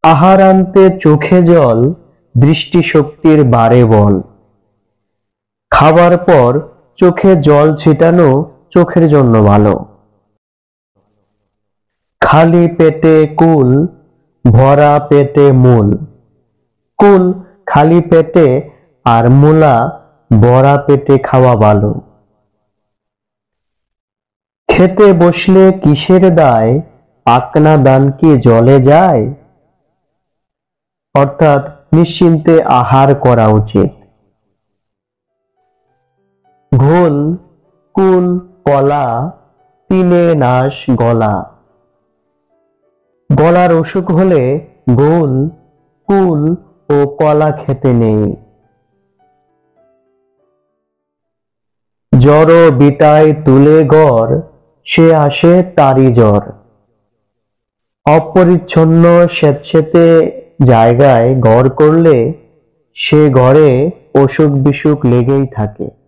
আহার আনতে চোখে জল, দৃষ্টিশক্তির বাড়ে বল। খাবার পর চোখে জল ছিটানো চোখের জন্য ভালো। খালি পেটে কুল, ভরা পেটে মূল। কুল খালি পেটে আর মূলা ভরা পেটে খাওয়া ভালো। খেতে বসলে কিসের দায়, পাকনা দান কি জলে যায়? অর্থাৎ নিশ্চিন্তে আহার করা উচিত। ঘোল, কুল, কলা, তিনে নাশ গলা। গলার অসুখ হলে ঘোল, কুল ও কলা খেতে নেই। জড় বিটায় তুলে গড়, সে আসে তারই জ্বর। অপরিচ্ছন্ন স্যাঁতসেঁতে জায়গায় ঘর করলে সে ঘরে অসুখ বিসুখ লেগেই থাকে।